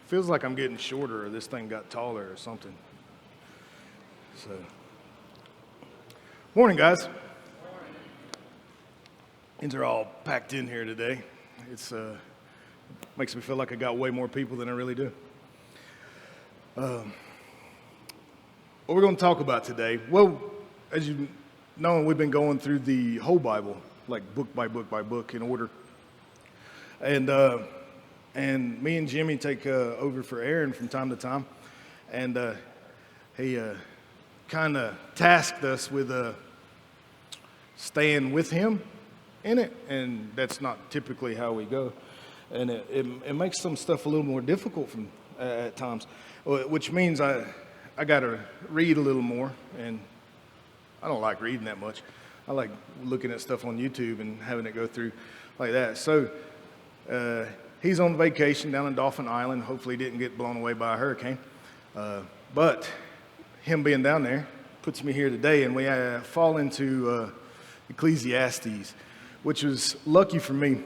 Feels like I'm getting shorter or this thing got taller or something. So, morning, guys. These are all packed in here today. It's makes me feel like I got way more people than I really do. What we're going to talk about today, well, as you know, we've been going through the whole Bible, like book by book by book in order. And me and Jimmy take over for Aaron from time to time. And he kind of tasked us with staying with him in it. And that's not typically how we go. And it makes some stuff a little more difficult at times, which means I got to read a little more. And I don't like reading that much. I like looking at stuff on YouTube and having it go through like that. So he's on vacation down in Dauphin Island. Hopefully he didn't get blown away by a hurricane. But him being down there puts me here today, and we fall into Ecclesiastes, which was lucky for me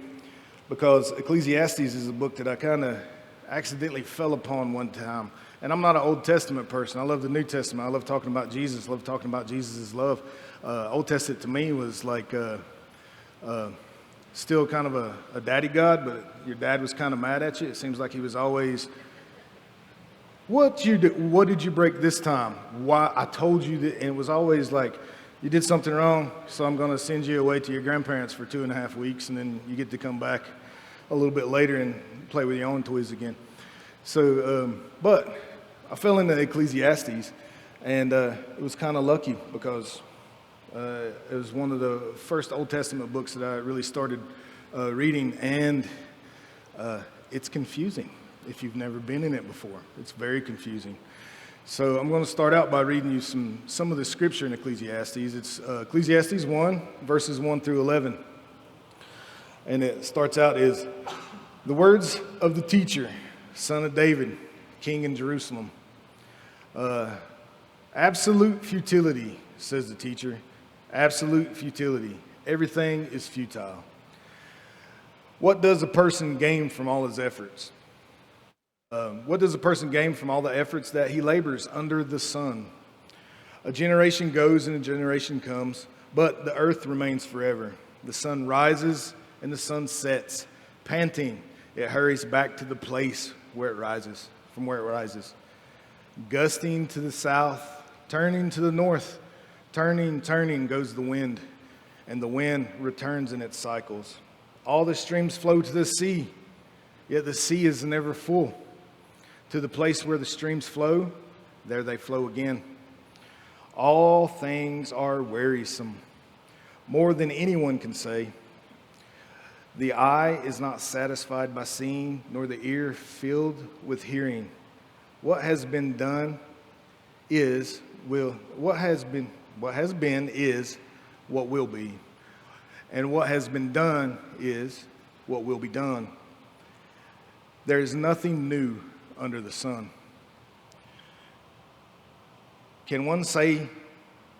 because Ecclesiastes is a book that I kind of accidentally fell upon one time. And I'm not an Old Testament person. I love the New Testament. I love talking about Jesus. I love talking about Jesus' love. Old Testament to me was like still kind of a daddy God, but your dad was kind of mad at you. It seems like he was always, what did you break this time? Why? I told you that. And it was always like, you did something wrong, so I'm going to send you away to your grandparents for 2.5 weeks, and then you get to come back a little bit later and play with your own toys again. So, but I fell into Ecclesiastes, and it was kind of lucky because it was one of the first Old Testament books that I really started reading, and it's confusing if you've never been in it before. It's very confusing. So I'm going to start out by reading you some of the scripture in Ecclesiastes. It's Ecclesiastes 1, verses 1 through 11. And it starts out as, the words of the teacher, son of David, king in Jerusalem. Absolute futility, says the teacher. Absolute futility. Everything is futile. What does a person gain from all his efforts? What does a person gain from all the efforts that he labors under the sun? A generation goes and a generation comes, but the earth remains forever. The sun rises and the sun sets. Panting, it hurries back to the place where it rises, from where it rises. Gusting to the south, turning to the north. Turning, turning goes the wind, and the wind returns in its cycles. All the streams flow to the sea, yet the sea is never full. To the place where the streams flow, there they flow again. All things are wearisome, more than anyone can say. The eye is not satisfied by seeing, nor the ear filled with hearing. What has been done is, what has been is what will be. And what has been done is what will be done. There is nothing new under the sun. Can one say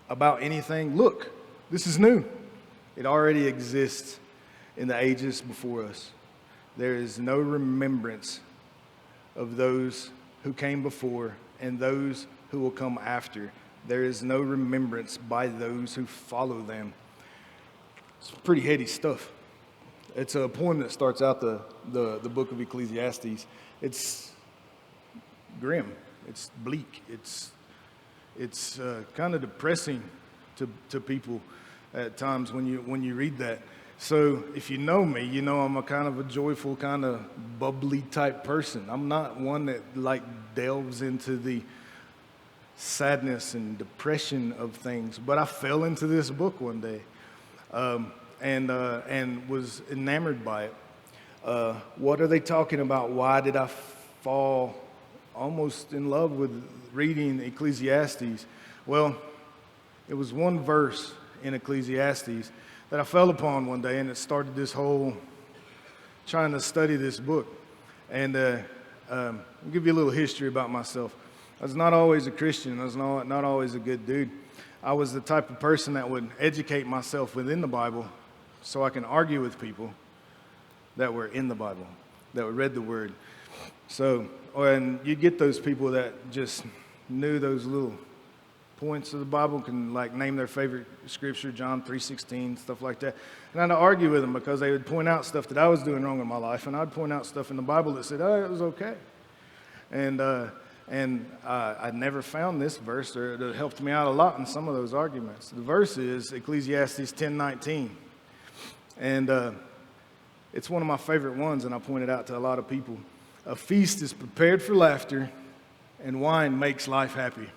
about anything, look, this is new? It already exists in the ages before us. There is no remembrance of those who came before and those who will come after. There is no remembrance by those who follow them. It's pretty heady stuff. It's a poem that starts out the book of Ecclesiastes. It's grim. It's bleak. It's kind of depressing to people at times when you read that. So if you know me, you know I'm a kind of a joyful, kind of bubbly type person. I'm not one that like delves into the sadness and depression of things, but I fell into this book one day and was enamored by it. What are they talking about? Why did I fall almost in love with reading Ecclesiastes? Well, it was one verse in Ecclesiastes that I fell upon one day, and it started this whole trying to study this book. And I'll give you a little history about myself. I was not always a Christian. I was not always a good dude. I was the type of person that would educate myself within the Bible so I can argue with people that were in the Bible, that read the Word. So, and you get those people that just knew those little points of the Bible, can like name their favorite scripture, John 3:16, stuff like that. And I'd argue with them because they would point out stuff that I was doing wrong in my life, and I'd point out stuff in the Bible that said, oh, it was okay. And I never found this verse, or it helped me out a lot in some of those arguments. The verse is Ecclesiastes 10:19. And it's one of my favorite ones, and I point it out to a lot of people. A feast is prepared for laughter, and wine makes life happy.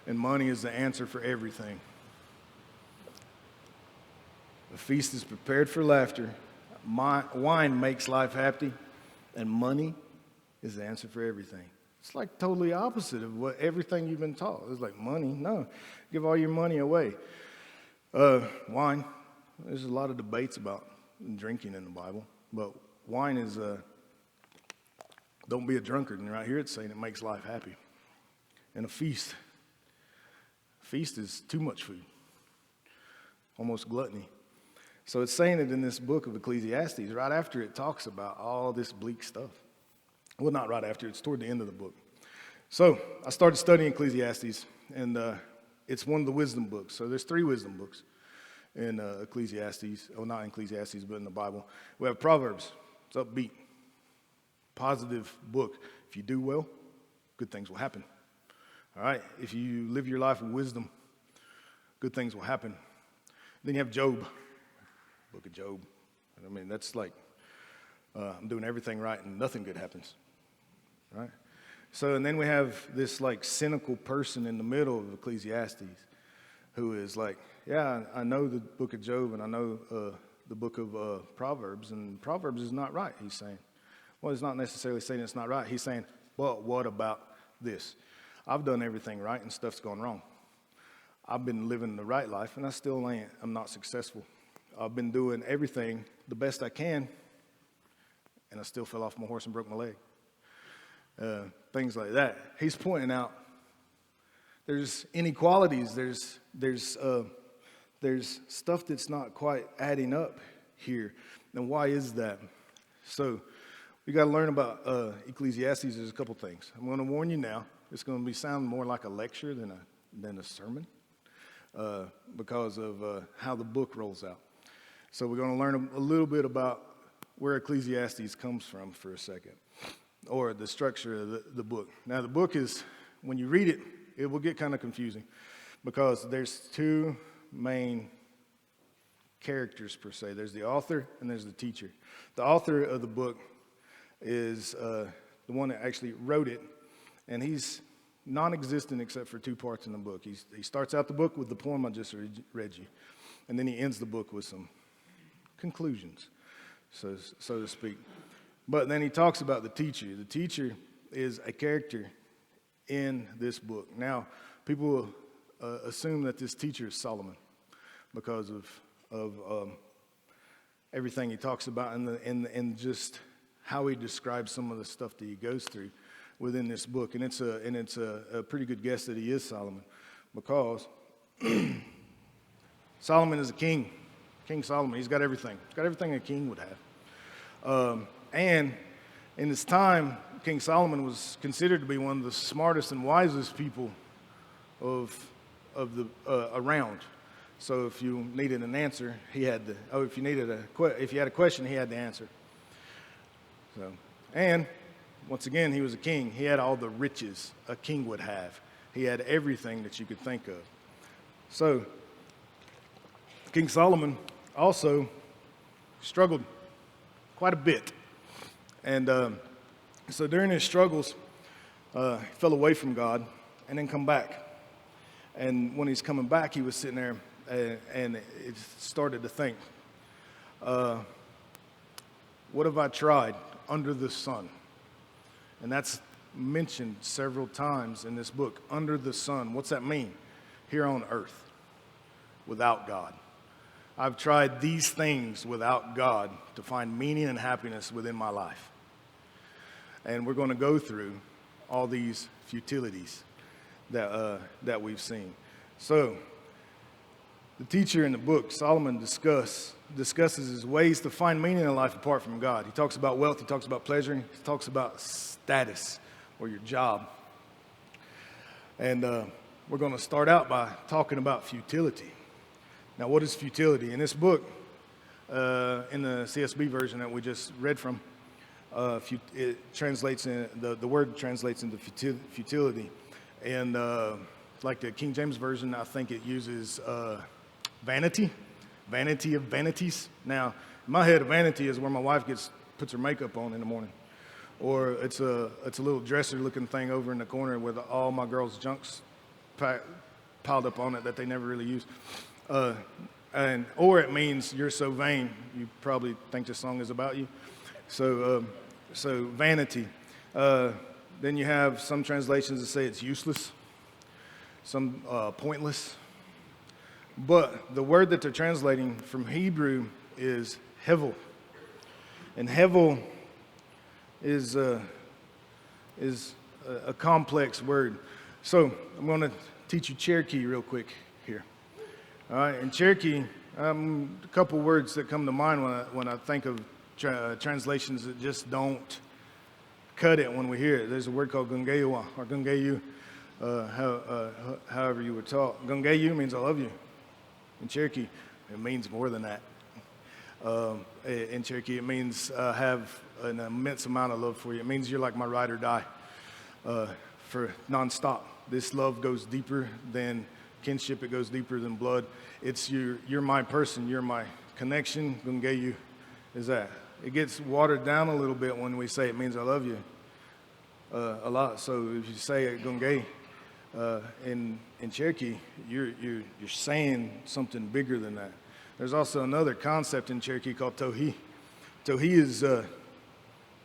And money is the answer for everything. A feast is prepared for laughter. Wine makes life happy, and money is the answer for everything. It's like totally opposite of what everything you've been taught. It's like money, no. Give all your money away. Wine, there's a lot of debates about drinking in the Bible, but wine is, don't be a drunkard. And right here it's saying it makes life happy. And a feast is too much food, almost gluttony. So it's saying it in this book of Ecclesiastes, right after it talks about all this bleak stuff. Well, not right after, it's toward the end of the book. So I started studying Ecclesiastes, and it's one of the wisdom books. So there's 3 wisdom books in Ecclesiastes. Well, not in Ecclesiastes, but in the Bible. We have Proverbs. It's upbeat, positive book. If you do well, good things will happen. All right? If you live your life with wisdom, good things will happen. Then you have Job, book of Job. I mean, that's like, I'm doing everything right and nothing good happens, right? So, and then we have this like cynical person in the middle of Ecclesiastes who is like, yeah, I know the book of Job and I know the book of Proverbs, and Proverbs is not right, he's saying. Well, he's not necessarily saying it's not right. He's saying, well, what about this? I've done everything right and stuff's gone wrong. I've been living the right life and I still ain't. I'm not successful. I've been doing everything the best I can and I still fell off my horse and broke my leg. Things like that. He's pointing out there's inequalities. There's stuff that's not quite adding up here. And why is that? So we got to learn about Ecclesiastes. There's a couple things. I'm going to warn you now. It's going to be sound more like a lecture than a sermon because of how the book rolls out. So we're going to learn a little bit about where Ecclesiastes comes from for a second, or the structure of the book. Now, the book is, when you read it, it will get kind of confusing because there's 2 main characters per se. There's the author and there's the teacher. The author of the book is the one that actually wrote it, and he's non-existent except for 2 parts in the book. He starts out the book with the poem I just read you, and then he ends the book with some conclusions, so to speak. But then he talks about the teacher. The teacher is a character in this book. Now, people assume that this teacher is Solomon because of everything he talks about and just how he describes some of the stuff that he goes through within this book. And it's a pretty good guess that he is Solomon because Solomon is a king. King Solomon, he's got everything. He's got everything a king would have. And in his time, King Solomon was considered to be one of the smartest and wisest people of the around. So if you needed an answer, he had if you had a question, he had the answer. So, and once again, he was a king. He had all the riches a king would have. He had everything that you could think of. So King Solomon also struggled quite a bit. And so during his struggles, he fell away from God and then come back. And when he's coming back, he was sitting there and it started to think, what have I tried under the sun? And that's mentioned several times in this book, under the sun. What's that mean? Here on earth, without God. I've tried these things without God to find meaning and happiness within my life. And we're going to go through all these futilities that we've seen. So, the teacher in the book, Solomon, discuss discusses is ways to find meaning in life apart from God. He talks about wealth, he talks about pleasure, he talks about status or your job. And we're going to start out by talking about futility. Now, what is futility? In this book, in the CSB version that we just read from, it translates in the word translates into futility, and like the King James version, I think it uses vanity of vanities. Now, in my head, a vanity is where my wife puts her makeup on in the morning, or it's a little dresser-looking thing over in the corner with all my girls' junks piled up on it that they never really use. Or it means you're so vain, you probably think this song is about you. So vanity. Then you have some translations that say it's useless, some pointless. But the word that they're translating from Hebrew is hevel. And hevel is a complex word. So I'm going to teach you Cherokee real quick here. All right, in Cherokee, a couple words that come to mind when I think of translations that just don't cut it when we hear it. There's a word called gungewa or gungeyu, however you were taught. Gungeyu means I love you. In Cherokee, it means more than that. In Cherokee, it means have an immense amount of love for you. It means you're like my ride or die for nonstop. This love goes deeper than kinship. It goes deeper than blood. It's you're my person. You're my connection. Gungeyu is that. It gets watered down a little bit when we say it means I love you a lot. So if you say it Gungay in Cherokee, you're saying something bigger than that. There's also another concept in Cherokee called tohi. Tohi is,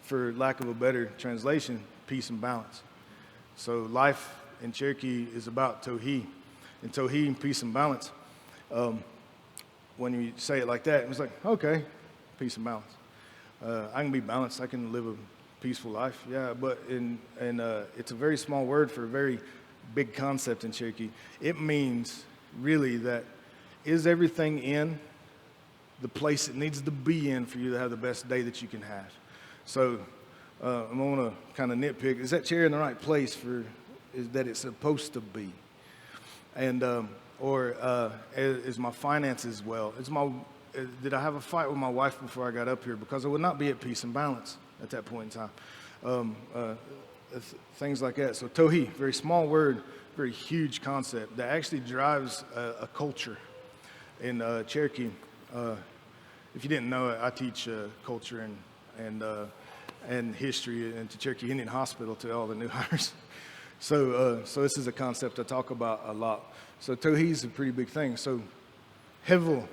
for lack of a better translation, peace and balance. So life in Cherokee is about tohi. And tohi, peace and balance. When you say it like that, it's like, okay, peace and balance. I can be balanced. I can live a peaceful life. Yeah, but it's a very small word for a very big concept in Cherokee. It means really that is everything in the place it needs to be in for you to have the best day that you can have. So I'm going to kind of nitpick. Is that chair in the right place that it's supposed to be? And is my finances well? Did I have a fight with my wife before I got up here? Because I would not be at peace and balance at that point in time. Things like that. So tohi, very small word, very huge concept that actually drives a culture in Cherokee. If you didn't know it, I teach culture and history into Cherokee Indian Hospital to all the new hires. So this is a concept I talk about a lot. So tohi is a pretty big thing. So hevel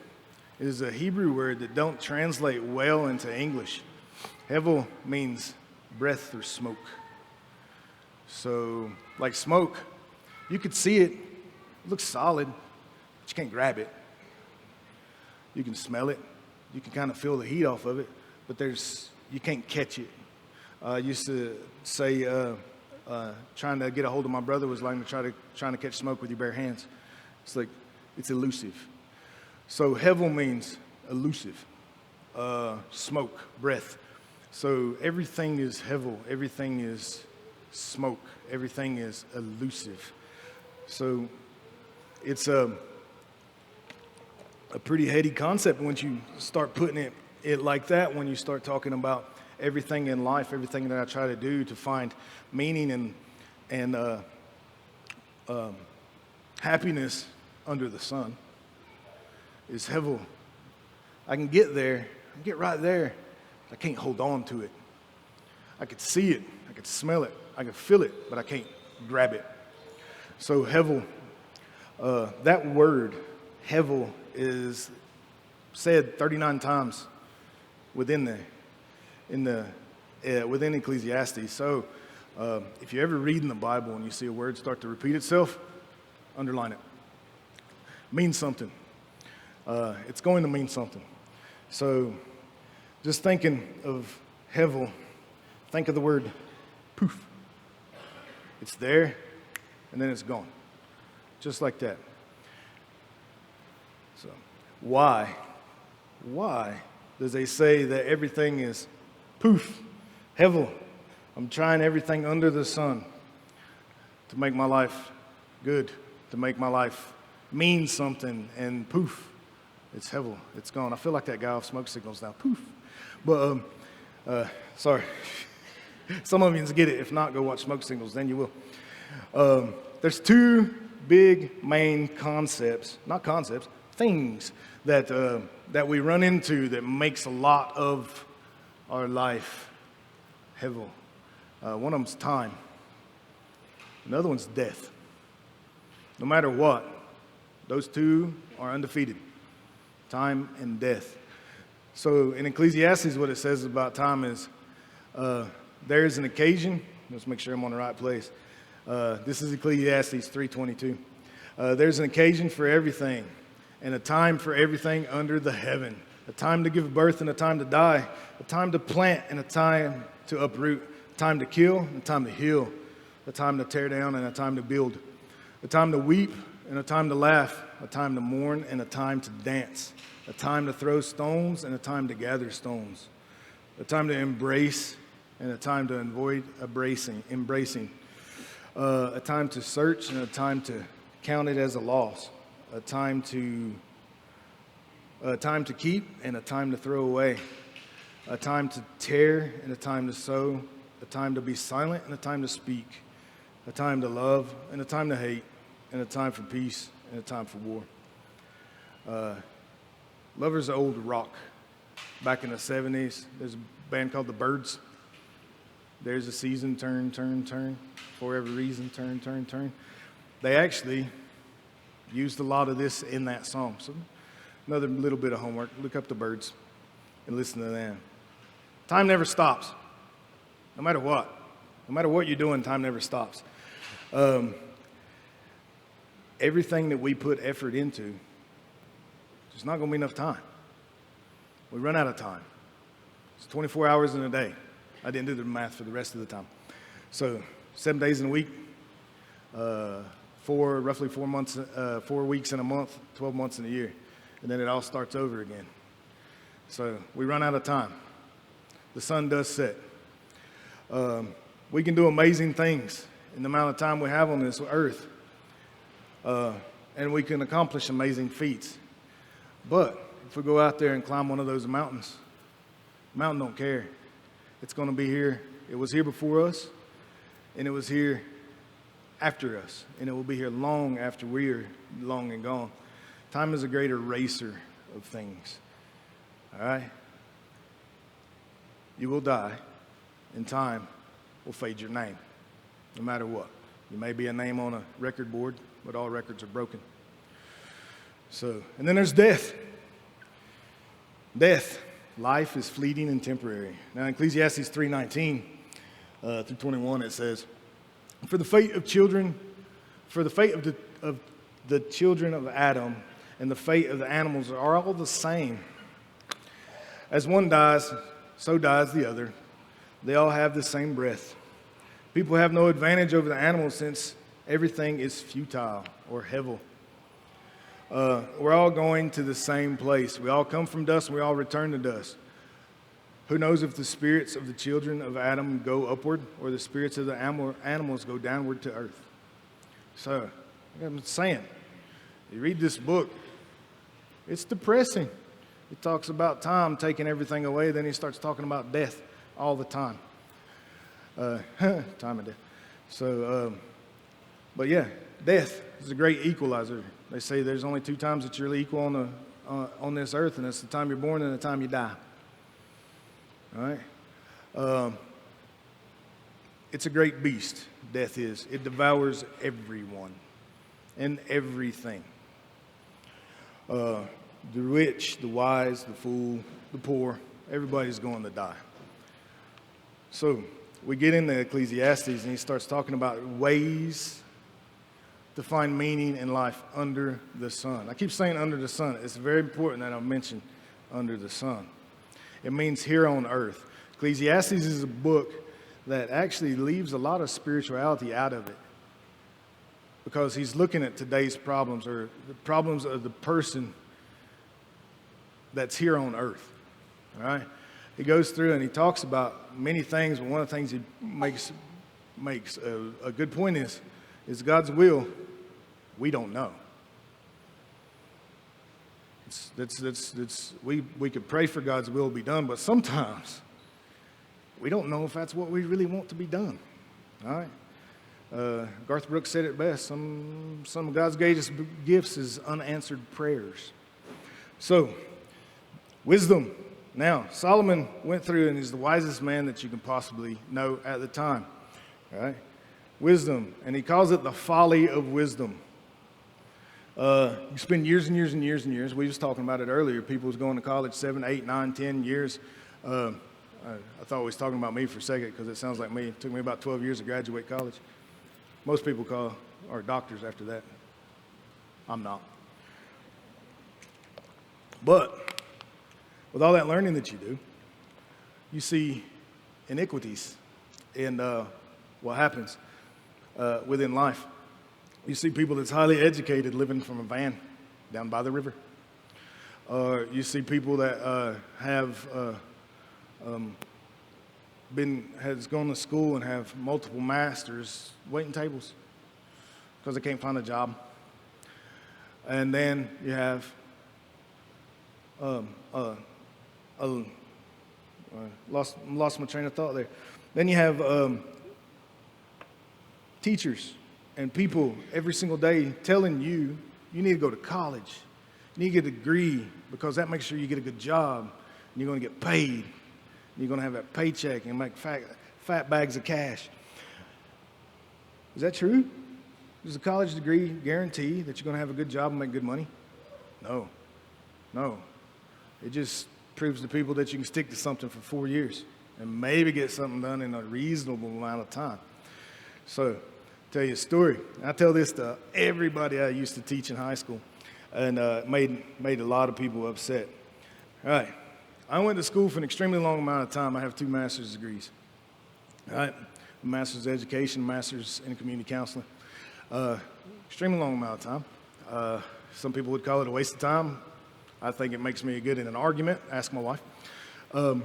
is a Hebrew word that don't translate well into English. Hevel means breath or smoke. So, like smoke, you could see it. It looks solid, but you can't grab it. You can smell it. You can kind of feel the heat off of it, but you can't catch it. I used to say trying to get a hold of my brother was like trying to catch smoke with your bare hands. It's like, it's elusive. So hevel means elusive, smoke, breath. So everything is hevel, everything is smoke, everything is elusive. So it's a pretty heady concept once you start putting it like that, when you start talking about everything in life, everything that I try to do to find meaning and happiness under the sun is hevel. I can get there, get right there. I can't hold on to it. I could see it, I could smell it, I could feel it, but I can't grab it. So hevel, that word, hevel, is said 39 times within Ecclesiastes. So if you're ever reading the Bible and you see a word start to repeat itself, underline it. Means something. It's going to mean something. So just thinking of hevel, think of the word poof. It's there, and then it's gone. Just like that. So why why does they say that everything is poof, hevel? I'm trying everything under the sun to make my life good, to make my life mean something, and poof, it's hevel, it's gone. I feel like that guy off Smoke Signals now, poof. But, sorry. Some of you can get it. If not, go watch Smoke Signals, then you will. There's two big main concepts, not concepts, things that we run into that makes a lot of our life hevel. One of them's time. Another one's death. No matter what, those two are undefeated. Time and death. So in Ecclesiastes, what it says about time is there is an occasion. Let's make sure I'm on the right place. This is Ecclesiastes 3:22. There's an occasion for everything, and a time for everything under the heaven. A time to give birth and a time to die. A time to plant and a time to uproot. A time to kill and a time to heal. A time to tear down and a time to build. A time to weep and a time to laugh. A time to mourn and a time to dance. A time to throw stones and a time to gather stones. A time to embrace and a time to avoid embracing. A time to search and a time to count it as a loss. A time to keep and a time to throw away. A time to tear and a time to sow. A time to be silent and a time to speak. A time to love and a time to hate. And a time for peace and a time for war. Lover's old rock. Back in the 70s, there's a band called the Byrds. There's a season, turn, turn, turn. For every reason, turn, turn, turn. They actually used a lot of this in that song. So another little bit of homework. Look up the Byrds and listen to them. Time never stops. No matter what. No matter what you're doing, time never stops. Everything that we put effort into, there's not going to be enough time. We run out of time. It's 24 hours in a day. I didn't do the math for the rest of the time. So 7 days in a week, roughly 4 months, 4 weeks in a month, 12 months in a year. And then it all starts over again. So we run out of time. The sun does set. We can do amazing things in the amount of time we have on this earth. And we can accomplish amazing feats. But if we go out there and climb one of those mountains, the mountain don't care. It's going to be here. It was here before us, and it was here after us, and it will be here long after we're long and gone. Time is a great eraser of things. All right? You will die, and time will fade your name, no matter what. You may be a name on a record board, but all records are broken. So, and then there's death. Death. Life is fleeting and temporary. Now, in Ecclesiastes 3:19 through 21, it says, For the fate of the children of Adam and the fate of the animals are all the same. As one dies, so dies the other. They all have the same breath. People have no advantage over the animals since everything is futile or hevel. We're all going to the same place. We all come from dust and we all return to dust. Who knows if the spirits of the children of Adam go upward or the spirits of the animals go downward to earth? So, I'm saying, you read this book, it's depressing. He talks about time taking everything away, then he starts talking about death all the time. Time and death. So, but yeah, death is a great equalizer. They say there's only 2 times that you're really equal on this earth, and it's the time you're born and the time you die. All right? It's a great beast, death is. It devours everyone and everything. The rich, the wise, the fool, the poor, everybody's going to die. So we get into Ecclesiastes, and he starts talking about ways to find meaning in life under the sun. I keep saying under the sun. It's very important that I mention under the sun. It means here on earth. Ecclesiastes is a book that actually leaves a lot of spirituality out of it, because he's looking at today's problems, or the problems of the person that's here on earth. All right? He goes through and he talks about many things, but one of the things he makes a good point is God's will, we don't know. We could pray for God's will to be done, but sometimes we don't know if that's what we really want to be done. All right? Garth Brooks said it best. Some of God's greatest gifts is unanswered prayers. So, wisdom. Now, Solomon went through and is the wisest man that you can possibly know at the time. All right? Wisdom. And he calls it the folly of wisdom. You spend years and years and years and years. We were just talking about it earlier. People was going to college 7, 8, 9, 10 years. I thought he was talking about me for a second because it sounds like me. It took me about 12 years to graduate college. Most people are doctors after that. I'm not. But with all that learning that you do, you see iniquities in what happens within life. You see people that's highly educated living from a van down by the river. You see people that has gone to school and have multiple masters waiting tables because they can't find a job. And then you have lost my train of thought there. Then you have teachers and people every single day telling you need to go to college, you need to get a degree because that makes sure you get a good job and you're going to get paid. And you're going to have that paycheck and make fat bags of cash. Is that true? Does a college degree guarantee that you're going to have a good job and make good money? No. It just proves to people that you can stick to something for 4 years and maybe get something done in a reasonable amount of time. So, tell you a story. I tell this to everybody I used to teach in high school, and made a lot of people upset. All right, I went to school for an extremely long amount of time. I have 2 master's degrees. All right, a master's in education, master's in community counseling. Extremely long amount of time. Some people would call it a waste of time. I think it makes me good in an argument. Ask my wife. And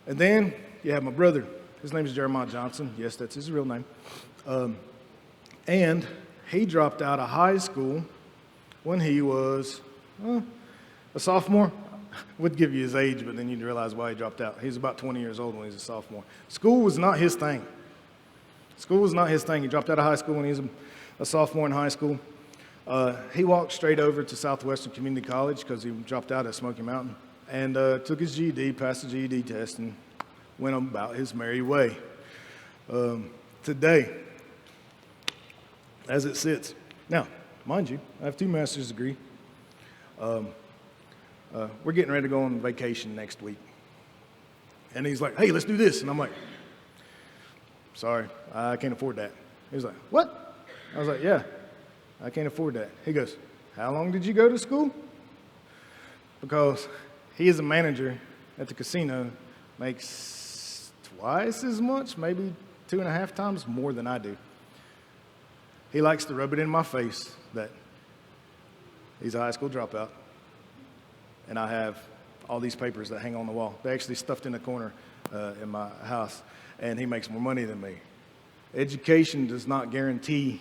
then you have my brother. His name is Jeremiah Johnson. Yes, that's his real name. And he dropped out of high school when he was a sophomore. Would give you his age, but then you'd realize why he dropped out. He was about 20 years old when he was a sophomore. School was not his thing. He dropped out of high school when he was a sophomore in high school. He walked straight over to Southwestern Community College because he dropped out at Smoky Mountain and took his GED, passed the GED test, and went about his merry way. Today, as it sits. Now, mind you, I have 2 master's degrees. We're getting ready to go on vacation next week. And he's like, hey, let's do this. And I'm like, sorry, I can't afford that. He's like, what? I was like, yeah, I can't afford that. He goes, how long did you go to school? Because he is a manager at the casino, makes twice as much, maybe 2.5 times more than I do. He likes to rub it in my face that he's a high school dropout, and I have all these papers that hang on the wall. They're actually stuffed in a corner in my house, and he makes more money than me. Education does not guarantee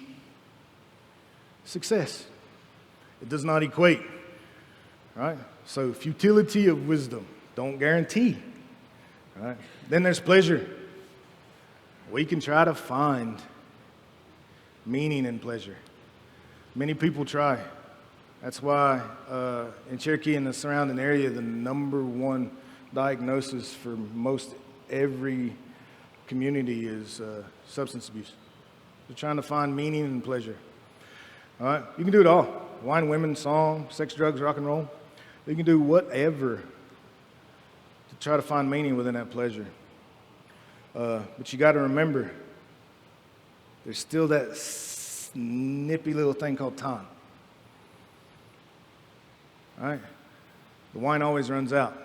success. It does not equate, right? So futility of wisdom, don't guarantee, right? Then there's pleasure. We can try to find meaning in pleasure. Many people try. That's why in Cherokee and the surrounding area, the #1 diagnosis for most every community is substance abuse. They're trying to find meaning and pleasure. All right, you can do it all. Wine, women, song, sex, drugs, rock and roll. You can do whatever to try to find meaning within that pleasure. But you got to remember, there's still that snippy little thing called time. All right? The wine always runs out.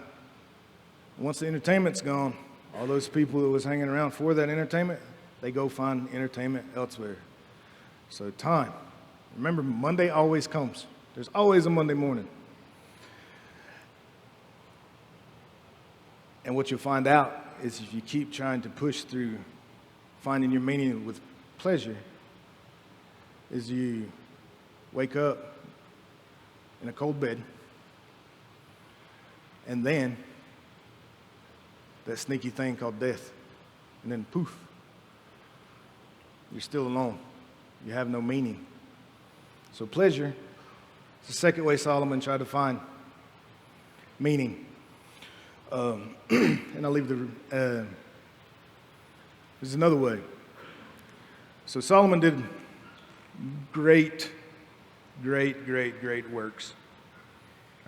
Once the entertainment's gone, all those people that was hanging around for that entertainment, they go find entertainment elsewhere. So time. Remember, Monday always comes. There's always a Monday morning. And what you'll find out is if you keep trying to push through finding your meaning with pleasure, is you wake up in a cold bed, and then that sneaky thing called death, and then poof, you're still alone. You have no meaning. So pleasure is the second way Solomon tried to find meaning. And I'll leave there's another way. So Solomon did great works.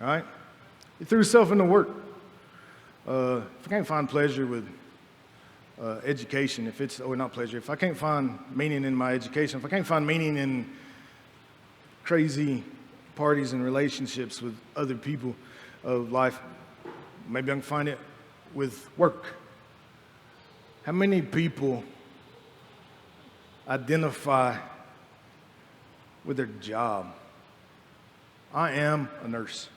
All right? He threw himself into work. If I can't find pleasure with education, if I can't find meaning in my education, if I can't find meaning in crazy parties and relationships with other people of life, maybe I can find it with work. How many people identify with their job? I am a nurse.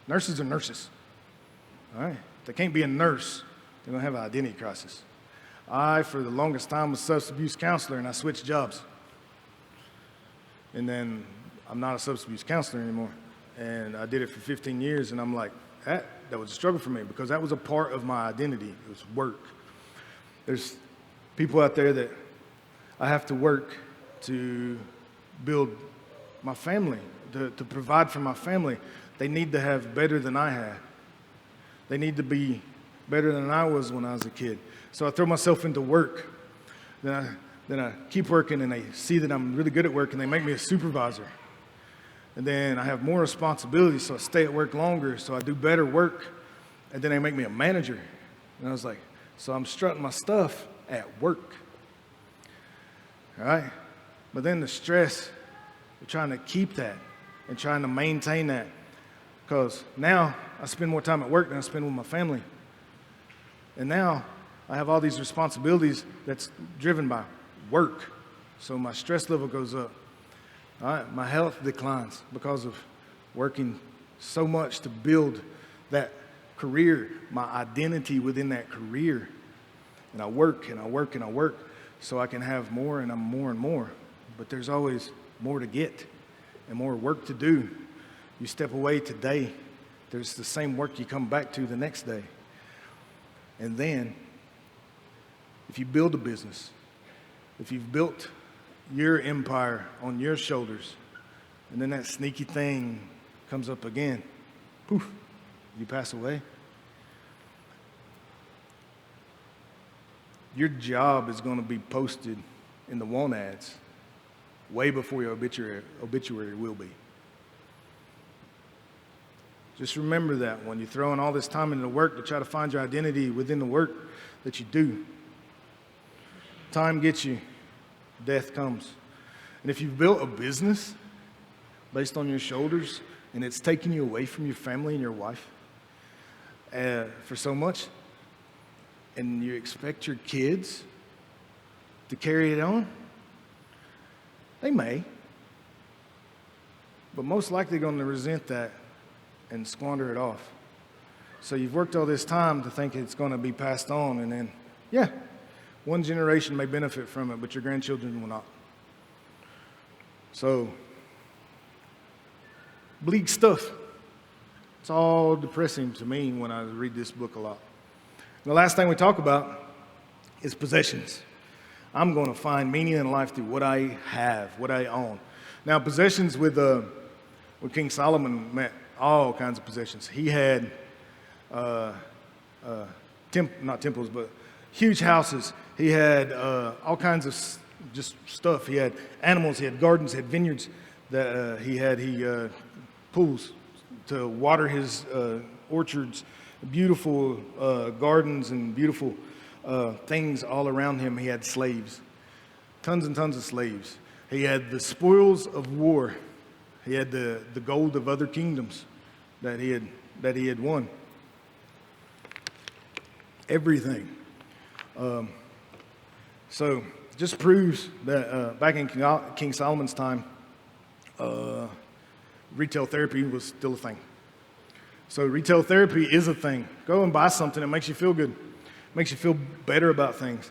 Nurses are nurses. All right? If they can't be a nurse, they're going to have an identity crisis. I, for the longest time, was a substance abuse counselor, and I switched jobs. And then I'm not a substance abuse counselor anymore. And I did it for 15 years, and I'm like, that was a struggle for me because that was a part of my identity. It was work. There's people out there that I have to work to build my family, to provide for my family. They need to have better than I had. They need to be better than I was when I was a kid. So I throw myself into work. Then I keep working, and they see that I'm really good at work, and they make me a supervisor. And then I have more responsibility, so I stay at work longer, so I do better work. And then they make me a manager. And I was like, so I'm strutting my stuff at work. All right? But then the stress, you're trying to keep that and trying to maintain that. Because now I spend more time at work than I spend with my family. And now I have all these responsibilities that's driven by work. So my stress level goes up. All right, my health declines because of working so much to build that career, my identity within that career. And I work and I work and I work so I can have more, and I'm more and more. But there's always more to get and more work to do. You step away today, there's the same work you come back to the next day. And then, if you build a business, if you've built your empire on your shoulders, and then that sneaky thing comes up again, poof, you pass away. Your job is going to be posted in the want ads way before your obituary will be. Just remember that when you're throwing all this time into work to try to find your identity within the work that you do. Time gets you, death comes. And if you've built a business based on your shoulders and it's taking you away from your family and your wife for so much, and you expect your kids to carry it on, they may, but most likely going to resent that and squander it off. So you've worked all this time to think it's going to be passed on, and then, yeah, one generation may benefit from it, but your grandchildren will not. So, bleak stuff. It's all depressing to me when I read this book a lot. And the last thing we talk about is possessions. I'm going to find meaning in life through what I have, what I own. Now, possessions with King Solomon meant all kinds of possessions. He had not temples, but huge houses. He had all kinds of just stuff. He had animals. He had gardens. He had vineyards. That he had pools to water his orchards. Beautiful gardens and beautiful things all around him. He had slaves, tons and tons of slaves. He had the spoils of war. He had the gold of other kingdoms that he had won. Everything. So just proves that back in King Solomon's time, retail therapy was still a thing. So retail therapy is a thing. Go and buy something that makes you feel good, makes you feel better about things.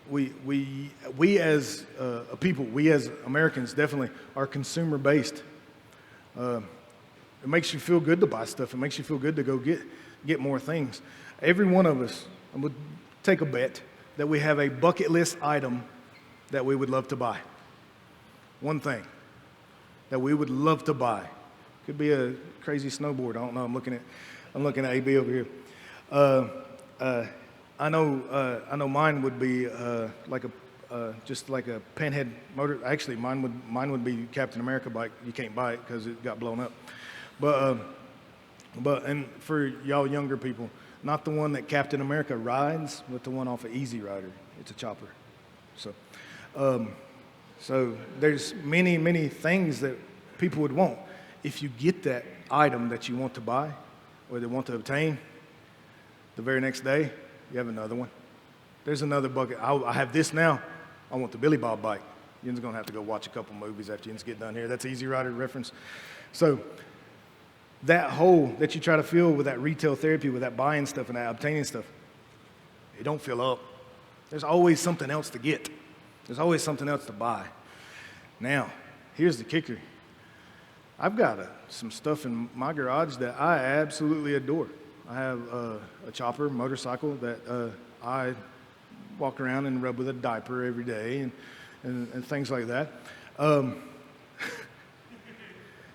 We as a people, we as Americans definitely are consumer based. It makes you feel good to buy stuff. It makes you feel good to go get more things. Every one of us would take a bet that we have a bucket list item that we would love to buy. One thing that we would love to buy. Could be a crazy snowboard. I don't know. I'm looking at AB over here. I know mine would be just like a pinhead motor. Actually, mine would be Captain America bike. You can't buy it because it got blown up. But and for y'all younger people, not the one that Captain America rides, but the one off of Easy Rider. It's a chopper. So there's many things that people would want. If you get that item that you want to buy or they want to obtain, the very next day, you have another one. There's another bucket. I have this now. I want the Billy Bob bike. You're going to have to go watch a couple movies after you get done here. That's Easy Rider reference. So that hole that you try to fill with that retail therapy, with that buying stuff and that obtaining stuff, it don't fill up. There's always something else to get. There's always something else to buy. Now, here's the kicker. I've got some stuff in my garage that I absolutely adore. I have a chopper motorcycle that I walk around and rub with a diaper every day and things like that.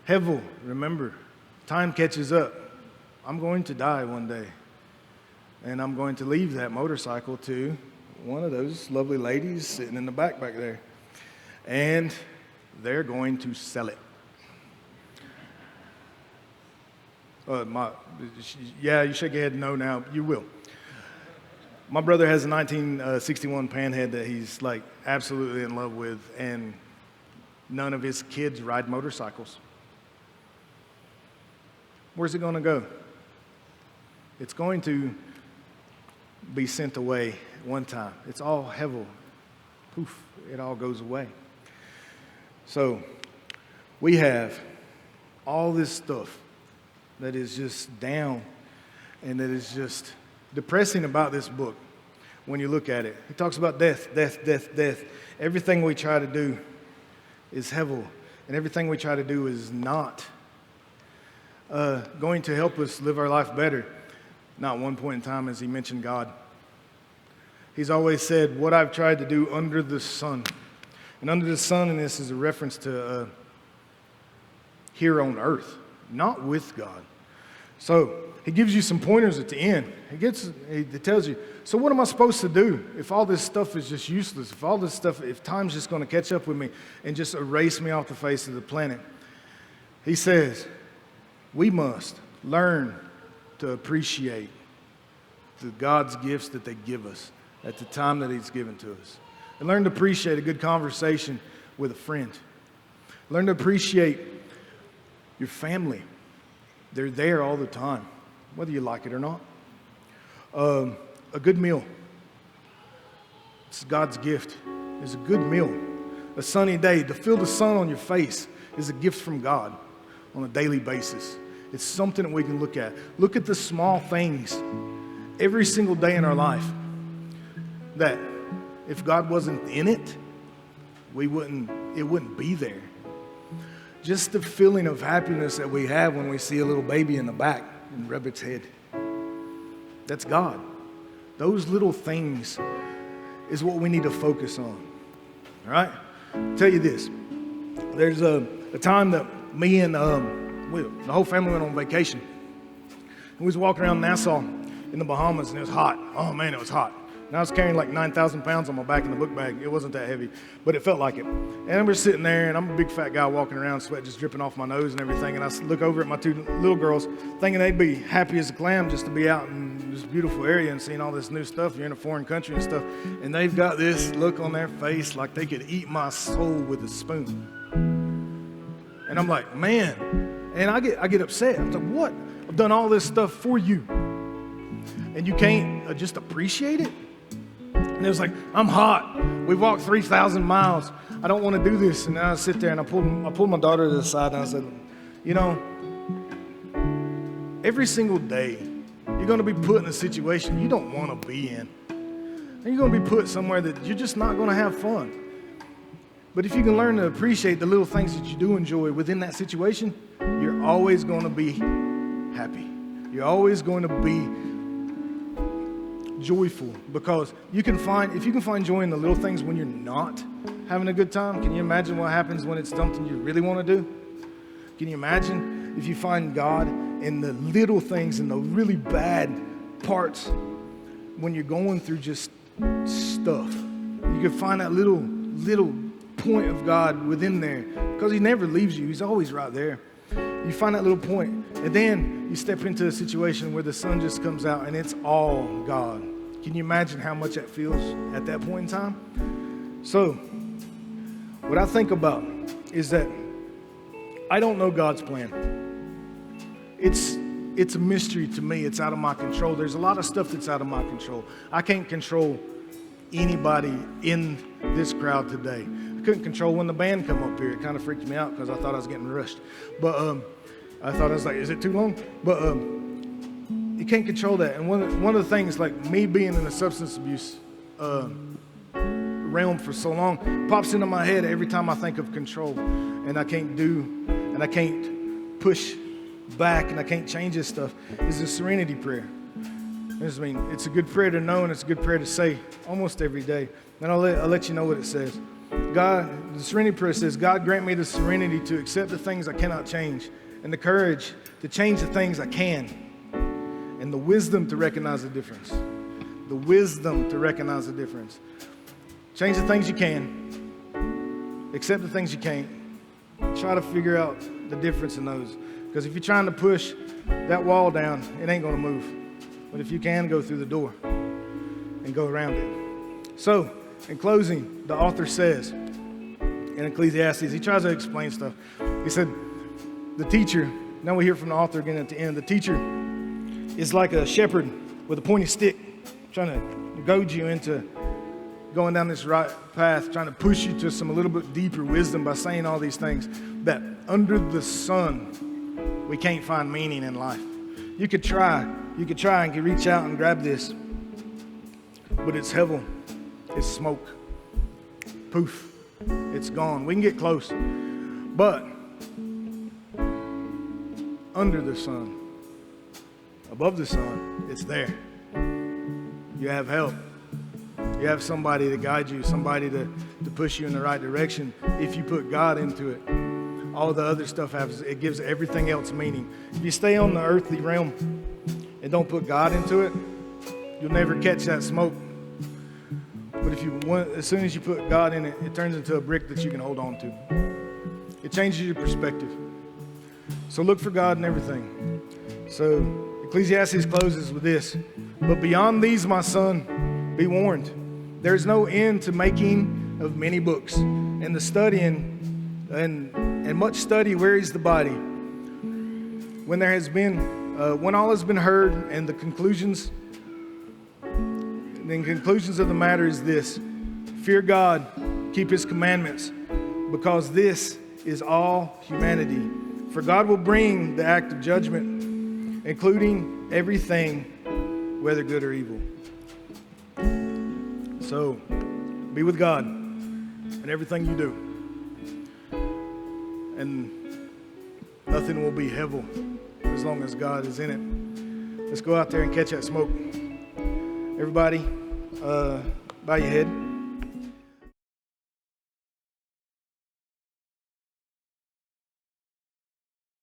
Hevel, remember, time catches up. I'm going to die one day. And I'm going to leave that motorcycle to one of those lovely ladies sitting in the back there. And they're going to sell it. You shake your head no now. You will. My brother has a 1961 Panhead that he's like absolutely in love with, and none of his kids ride motorcycles. Where's it going to go? It's going to be sent away one time. It's all hevel. Poof, it all goes away. So we have all this stuff that is just down and that is just depressing about this book when you look at it. He talks about death. Everything we try to do is hevel, and everything we try to do is not going to help us live our life better. Not one point in time has he mentioned God. He's always said, what I've tried to do under the sun. And under the sun in this is a reference to here on earth, not with God. So he gives you some pointers at the end. He tells you, so what am I supposed to do if all this stuff is just useless, if time's just going to catch up with me and just erase me off the face of the planet? He says, we must learn to appreciate God's gifts that they give us at the time that he's given to us. And learn to appreciate a good conversation with a friend. Learn to appreciate your family. They're there all the time, whether you like it or not. A good meal. It's God's gift. It's a good meal. A sunny day, to feel the sun on your face is a gift from God on a daily basis. It's something that we can look at. Look at the small things every single day in our life that if God wasn't in it, it wouldn't be there. Just the feeling of happiness that we have when we see a little baby in the back and rub its head. That's God. Those little things is what we need to focus on. All right? I'll tell you this. There's a time that me and the whole family went on vacation. And we was walking around Nassau in the Bahamas, and it was hot. Oh, man, it was hot. And I was carrying like 9,000 pounds on my back in the book bag. It wasn't that heavy, but it felt like it. And we're sitting there, and I'm a big fat guy walking around, sweat just dripping off my nose and everything. And I look over at my two little girls, thinking they'd be happy as a clam just to be out in this beautiful area and seeing all this new stuff. You're in a foreign country and stuff. And they've got this look on their face like they could eat my soul with a spoon. And I'm like, man. And I get upset. I'm like, what? I've done all this stuff for you. And you can't just appreciate it? And it was like, I'm hot. We've walked 3,000 miles. I don't want to do this. And then I sit there and I pulled my daughter to the side and I said, You know, every single day, you're going to be put in a situation you don't want to be in. And you're going to be put somewhere that you're just not going to have fun. But if you can learn to appreciate the little things that you do enjoy within that situation, you're always going to be happy. You're always going to be joyful, because if you can find joy in the little things when you're not having a good time, can you imagine what happens when it's something you really want to do? Can you imagine if you find God in the little things, in the really bad parts, when you're going through just stuff? You can find that little point of God within there, because he never leaves you. He's always right there. You find that little point, and then you step into a situation where the sun just comes out and it's all God. Can you imagine how much that feels at that point in time? So, what I think about is that I don't know God's plan. It's a mystery to me. It's out of my control. There's a lot of stuff that's out of my control. I can't control anybody in this crowd today. I couldn't control when the band come up here. It kind of freaked me out because I thought I was getting rushed. But I thought I was like, is it too long? But you can't control that. And one of the things, like me being in a substance abuse realm for so long, pops into my head every time I think of control. And I can't push back, and I can't change this stuff, is the serenity prayer. It's a good prayer to know, and it's a good prayer to say almost every day. And I'll let you know what it says. The serenity prayer says, God, grant me the serenity to accept the things I cannot change, and the courage to change the things I can, and the wisdom to recognize the difference. The wisdom to recognize the difference. Change the things you can, accept the things you can't. Try to figure out the difference in those. Because if you're trying to push that wall down, it ain't going to move. But if you can, go through the door and go around it. So, in closing, the author says in Ecclesiastes, he tries to explain stuff. He said, the teacher, now we hear from the author again at the end, the teacher is like a shepherd with a pointy stick trying to goad you into going down this right path, trying to push you to some a little bit deeper wisdom by saying all these things, that under the sun, we can't find meaning in life. You could try and could reach out and grab this, but it's hevel, it's smoke, poof, it's gone. We can get close, but under the sun, above the sun, it's there. You have help. You have somebody to guide you, somebody to push you in the right direction. If you put God into it, all the other stuff it gives everything else meaning. If you stay on the earthly realm and don't put God into it, you'll never catch that smoke. But as soon as you put God in it, it turns into a brick that you can hold on to. It changes your perspective. So look for God in everything. So Ecclesiastes closes with this. But beyond these, my son, be warned. There is no end to making of many books, and the studying and much study wearies the body. When all has been heard, and the conclusions of the matter is this: fear God, keep his commandments, because this is all humanity. For God will bring the act of judgment, including everything, whether good or evil. So, be with God in everything you do. And nothing will be hevel as long as God is in it. Let's go out there and catch that smoke. Everybody, bow your head.